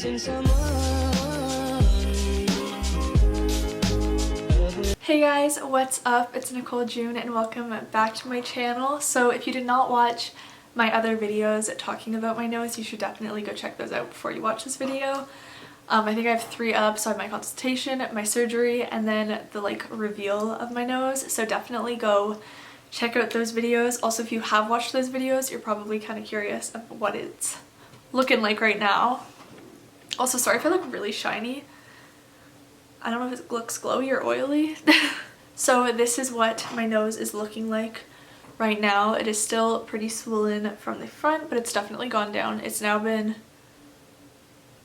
missing someone. Hey guys, what's up? It's Nicole June and welcome back to my channel. So if you did not watch my other videos talking about my nose, you should definitely go check those out before you watch this video. I think I have 3 up, so I have my consultation, my surgery, and then the reveal of my nose. So definitely go check out those videos. Also, if you have watched those videos, you're probably kind of curious of what it's looking like right now. Also, sorry if I look really shiny. I don't know if it looks glowy or oily. So this is what my nose is looking like right now. It is still pretty swollen from the front, but it's definitely gone down. It's now been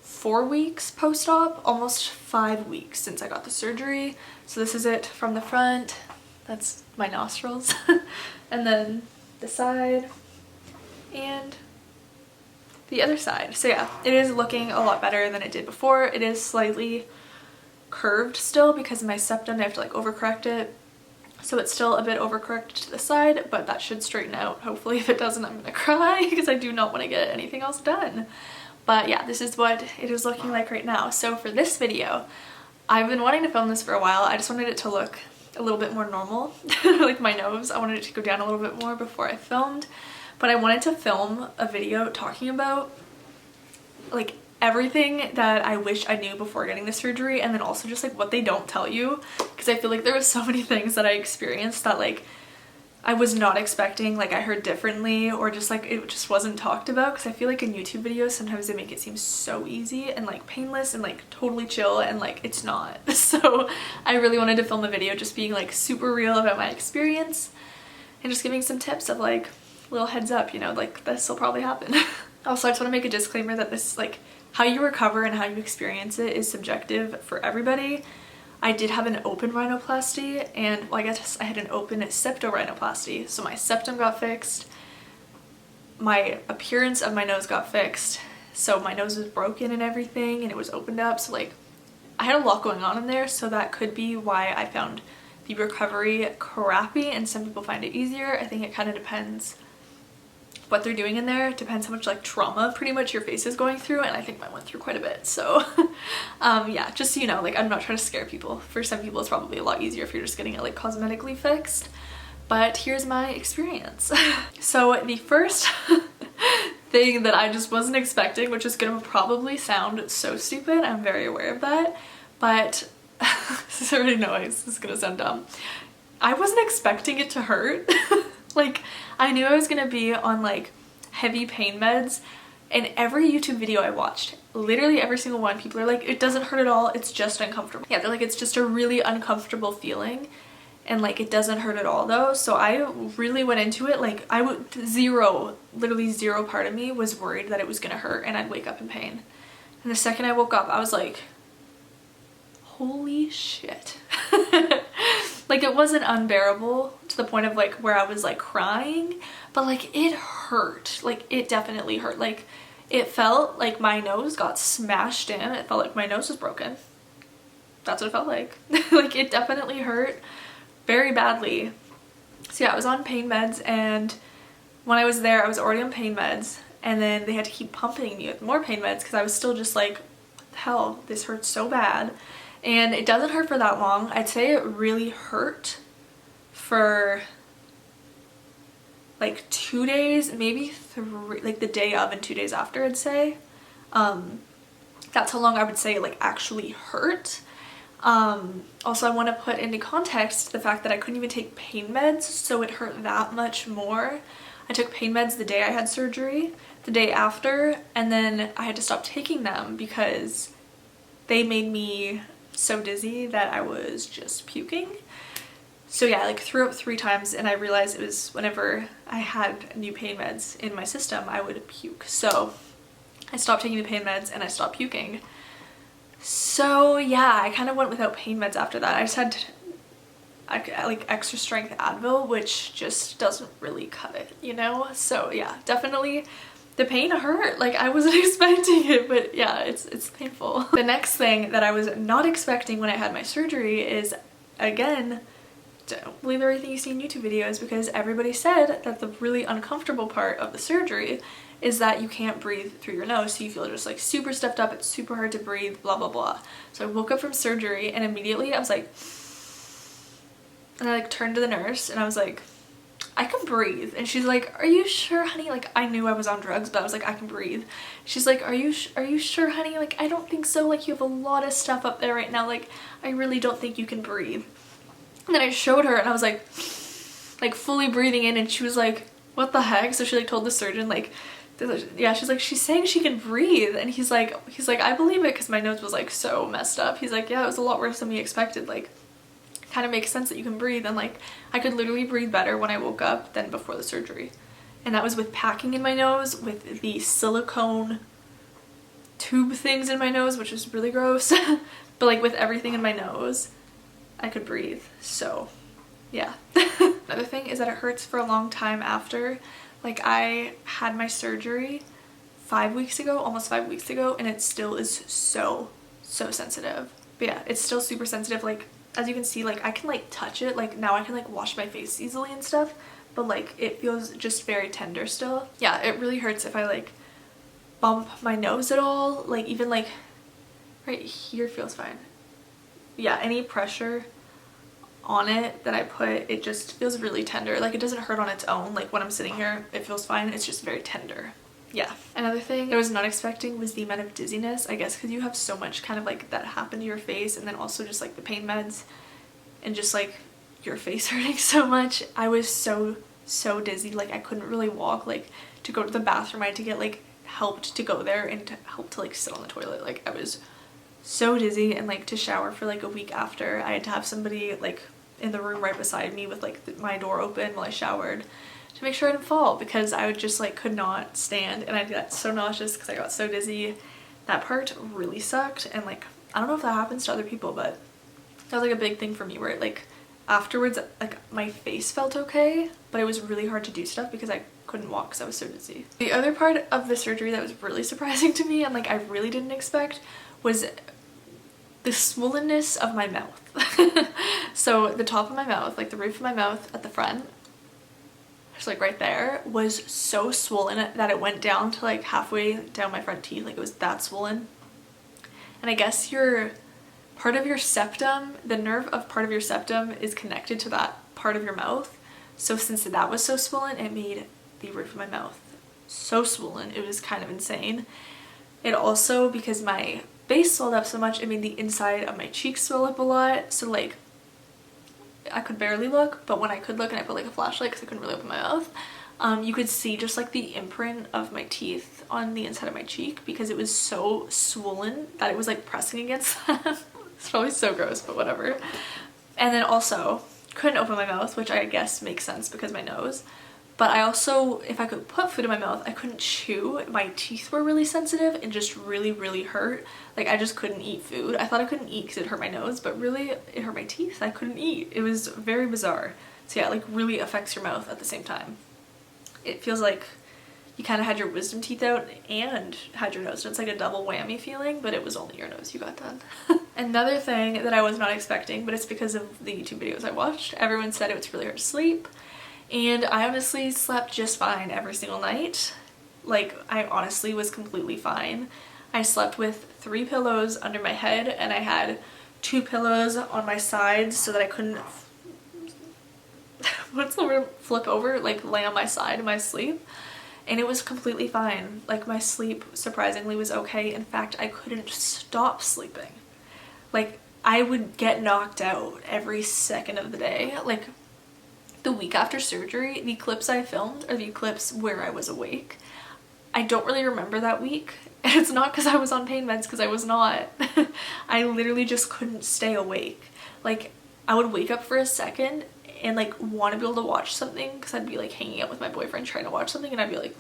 4 weeks post-op, almost 5 weeks since I got the surgery. So this is it from the front. That's my nostrils. And then the side and the other side. So yeah, it is looking a lot better than it did before. It is slightly curved still because of my septum. I have to overcorrect it. So it's still a bit overcorrected to the side, but that should straighten out. Hopefully. If it doesn't, I'm gonna cry because I do not want to get anything else done. But yeah, this is what it is looking like right now. So for this video, I've been wanting to film this for a while. I just wanted it to look a little bit more normal, like my nose. I wanted it to go down a little bit more before I filmed, but I wanted to film a video talking about everything that I wish I knew before getting the surgery, and then also just what they don't tell you, because I feel like there was so many things that I experienced that I was not expecting, I heard differently, or just it just wasn't talked about, because I feel like in YouTube videos sometimes they make it seem so easy and painless and totally chill, and it's not. So I really wanted to film a video just being super real about my experience and just giving some tips of little heads up, you know, this will probably happen. Also, I just want to make a disclaimer that this how you recover and how you experience it is subjective for everybody. I did have an open rhinoplasty, and well, I guess I had an open septorhinoplasty. So my septum got fixed, my appearance of my nose got fixed, so my nose was broken and everything, and it was opened up. So I had a lot going on in there, so that could be why I found the recovery crappy, and some people find it easier. I think it kind of depends what they're doing in there. It depends how much trauma pretty much your face is going through, and I think mine went through quite a bit. So yeah, just so you know, I'm not trying to scare people. For some people it's probably a lot easier if you're just getting it cosmetically fixed, but here's my experience. So the first thing that I just wasn't expecting, which is gonna probably sound so stupid, I'm very aware of that, but this already knows this is gonna sound dumb. I wasn't expecting it to hurt. I knew I was gonna be on heavy pain meds, and every YouTube video I watched, literally every single one, people are like, it doesn't hurt at all, it's just uncomfortable. Yeah, they're it's just a really uncomfortable feeling, and it doesn't hurt at all though. So I really went into it literally zero part of me was worried that it was gonna hurt and I'd wake up in pain. And the second I woke up, I was like, holy shit. It wasn't unbearable to the point of where I was crying, but it hurt. It definitely hurt. It felt like my nose got smashed in. It felt like my nose was broken. That's what it felt like. It definitely hurt very badly. So yeah, I was on pain meds, and when I was there I was already on pain meds, and then they had to keep pumping me with more pain meds because I was still just what the hell, this hurts so bad. And it doesn't hurt for that long. I'd say it really hurt for 2 days, maybe 3, the day of and 2 days after, I'd say. That's how long I would say it actually hurt. Also, I want to put into context the fact that I couldn't even take pain meds, so it hurt that much more. I took pain meds the day I had surgery, the day after, and then I had to stop taking them because they made me so dizzy that I was just puking. So yeah, I threw up 3 times, and I realized it was whenever I had new pain meds in my system, I would puke. So I stopped taking the pain meds and I stopped puking. So yeah, I kind of went without pain meds after that. I just had extra strength Advil, which just doesn't really cut it, you know? So yeah, definitely the pain hurt. I wasn't expecting it, but yeah, it's painful. The next thing that I was not expecting when I had my surgery is, again, don't believe everything you see in YouTube videos, because everybody said that the really uncomfortable part of the surgery is that you can't breathe through your nose, so you feel just like super stuffed up, it's super hard to breathe, blah blah blah. So I woke up from surgery and immediately I was like, and I like turned to the nurse and I was like, I can breathe. And she's like, are you sure, honey? Like, I knew I was on drugs, but I was like, I can breathe. She's like, are you sure, honey? Like, I don't think so. Like, you have a lot of stuff up there right now. Like, I really don't think you can breathe. And then I showed her and I was like fully breathing in, and she was like, what the heck? So she like told the surgeon, like, yeah, she's like, she's saying she can breathe. And he's like, I believe it, because my nose was like so messed up. He's like, yeah, it was a lot worse than we expected. Like, kind of makes sense that you can breathe. And like, I could literally breathe better when I woke up than before the surgery. And that was with packing in my nose, with the silicone tube things in my nose, which is really gross. But like with everything in my nose, I could breathe. So yeah. Another thing is that it hurts for a long time after. Like, I had my surgery 5 weeks ago, almost 5 weeks ago, and it still is so sensitive. But yeah, it's still super sensitive. Like, as you can see, like, I can like touch it. Like, now I can like wash my face easily and stuff, but like it feels just very tender still. Yeah, it really hurts if I like bump my nose at all. Like, even like right here feels fine. Yeah, any pressure on it that I put, it just feels really tender. Like, it doesn't hurt on its own. Like, when I'm sitting here, it feels fine. It's just very tender. Yeah. Another thing that I was not expecting was the amount of dizziness, I guess because you have so much kind of like that happen to your face, and then also just like the pain meds and just like your face hurting so much. I was so dizzy. Like, I couldn't really walk. Like, to go to the bathroom, I had to get like helped to go there and to help to like sit on the toilet. Like, I was so dizzy. And like to shower for like a week after, I had to have somebody like in the room right beside me with like my door open while I showered to make sure I didn't fall, because I would just like could not stand, and I got so nauseous because I got so dizzy. That part really sucked. And like, I don't know if that happens to other people, but that was like a big thing for me, where it, like afterwards, like my face felt okay, but it was really hard to do stuff because I couldn't walk because I was so dizzy. The other part of the surgery that was really surprising to me, and like I really didn't expect, was the swollenness of my mouth. So the top of my mouth, like the roof of my mouth at the front, just like right there, was so swollen that it went down to like halfway down my front teeth. Like, it was that swollen. And I guess your part of your septum, the nerve of part of your septum is connected to that part of your mouth. So since that was so swollen, it made the roof of my mouth so swollen. It was kind of insane. It also, because my face swelled up so much, it made the inside of my cheeks swell up a lot. So like, I could barely look, but when I could look and I put like a flashlight because I couldn't really open my mouth, you could see just like the imprint of my teeth on the inside of my cheek, because it was so swollen that it was like pressing against them. It's probably so gross, but whatever. And then also couldn't open my mouth, which I guess makes sense because my nose. But I also, if I could put food in my mouth, I couldn't chew. My teeth were really sensitive and just really hurt. Like, I just couldn't eat food. I thought I couldn't eat because it hurt my nose, but really it hurt my teeth. I couldn't eat. It was very bizarre. So yeah, it like really affects your mouth at the same time. It feels like you kind of had your wisdom teeth out and had your nose done. It's like a double whammy feeling, but it was only your nose you got done. Another thing that I was not expecting, but it's because of the YouTube videos I watched, everyone said it was really hard to sleep. And I honestly slept just fine every single night. Like, I honestly was completely fine. I slept with 3 pillows under my head, and I had 2 pillows on my sides so that I couldn't what's the word, flip over, like lay on my side in my sleep. And it was completely fine. Like, my sleep surprisingly was okay. In fact, I couldn't stop sleeping. Like, I would get knocked out every second of the day. Like, the week after surgery, the clips I filmed are the clips where I was awake. I don't really remember that week. And it's not because I was on pain meds, because I was not. I literally just couldn't stay awake. Like, I would wake up for a second and like want to be able to watch something, because I'd be like hanging out with my boyfriend trying to watch something, and I'd be like,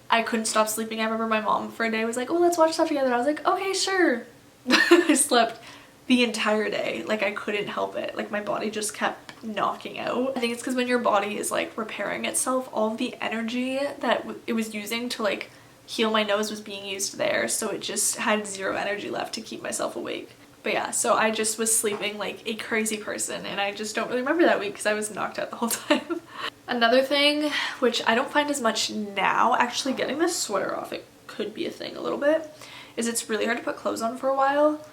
I couldn't stop sleeping. I remember my mom for a day was like, oh, let's watch stuff together. I was like, okay, sure. I slept the entire day. Like, I couldn't help it. Like, my body just kept knocking out. I think it's because when your body is like repairing itself, all of the energy that it was using to like heal my nose was being used there, so it just had 0 energy left to keep myself awake. But yeah, so I just was sleeping like a crazy person, and I just don't really remember that week because I was knocked out the whole time. Another thing, which I don't find as much now, actually getting this sweater off, it could be a thing a little bit, is it's really hard to put clothes on for a while.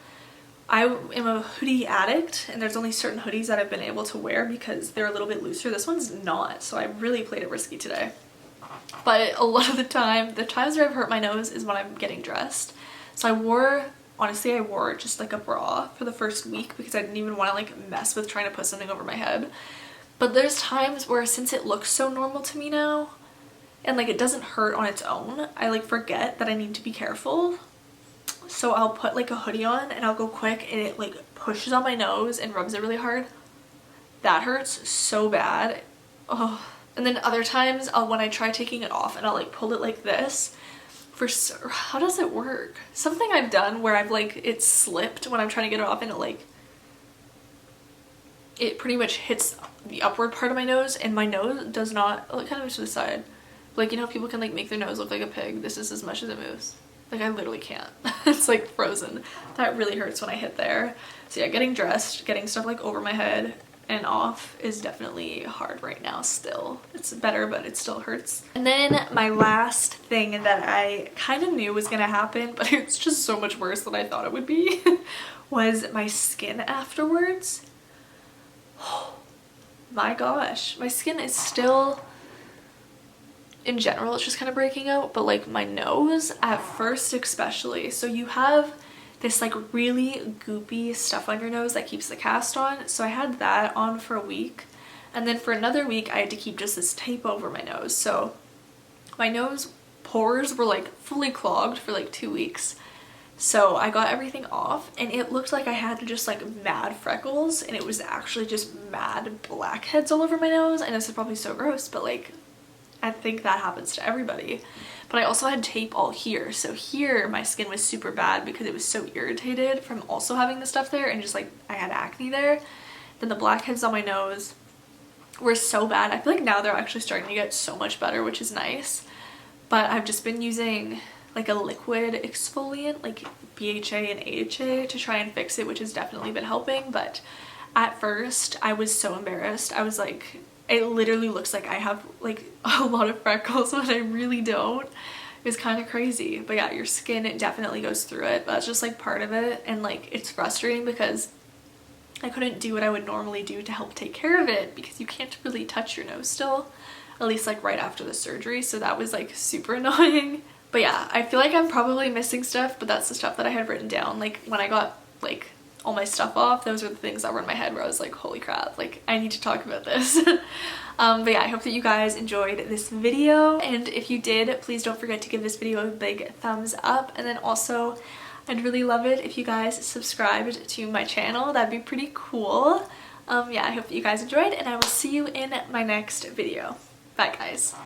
I am a hoodie addict, and there's only certain hoodies that I've been able to wear because they're a little bit looser. This one's not, so I really played it risky today. But a lot of the times where I've hurt my nose is when I'm getting dressed. So honestly, I wore just like a bra for the first week because I didn't even want to like mess with trying to put something over my head. But there's times where, since it looks so normal to me now, and like it doesn't hurt on its own, I like forget that I need to be careful. So I'll put like a hoodie on and I'll go quick and it like pushes on my nose and rubs it really hard. That hurts so bad. Oh. And then other times when I try taking it off and I'll like pull it like this. How does it work? Something I've done where I've like, it slipped when I'm trying to get it off, and it pretty much hits the upward part of my nose, and my nose does not, it kind of moves to the side. Like, you know, people can like make their nose look like a pig. This is as much as it moves. Like, I literally can't. It's like frozen. That really hurts when I hit there. So yeah, getting dressed, getting stuff like over my head and off is definitely hard right now still. It's better, but it still hurts. And then my last thing that I kind of knew was gonna happen, but it's just so much worse than I thought it would be, was my skin afterwards. Oh my gosh, my skin is still, in general, it's just kind of breaking out, but like my nose at first especially. So you have this like really goopy stuff on your nose that keeps the cast on. So I had that on for a week, and then for another week I had to keep just this tape over my nose. So my nose pores were like fully clogged for like 2 weeks. So I got everything off and it looked like I had just like mad freckles, and it was actually just mad blackheads all over my nose. I know this is probably so gross, but like I think that happens to everybody. But I also had tape all here. So here my skin was super bad because it was so irritated from also having the stuff there, and just like I had acne there. Then the blackheads on my nose were so bad. I feel like now they're actually starting to get so much better, which is nice. But I've just been using like a liquid exfoliant, like BHA and AHA, to try and fix it, which has definitely been helping. But at first I was so embarrassed. I was like, it literally looks like I have like a lot of freckles when I really don't. It's kind of crazy. But yeah, your skin, it definitely goes through it. That's just like part of it, and like it's frustrating because I couldn't do what I would normally do to help take care of it, because you can't really touch your nose still, at least like right after the surgery. So that was like super annoying. But yeah, I feel like I'm probably missing stuff, but that's the stuff that I had written down. Like when I got like all my stuff off, those are the things that were in my head where I was like, holy crap, like I need to talk about this. But yeah, I hope that you guys enjoyed this video, and if you did, please don't forget to give this video a big thumbs up. And then also, I'd really love it if you guys subscribed to my channel. That'd be pretty cool. Yeah, I hope that you guys enjoyed, and I will see you in my next video. Bye guys.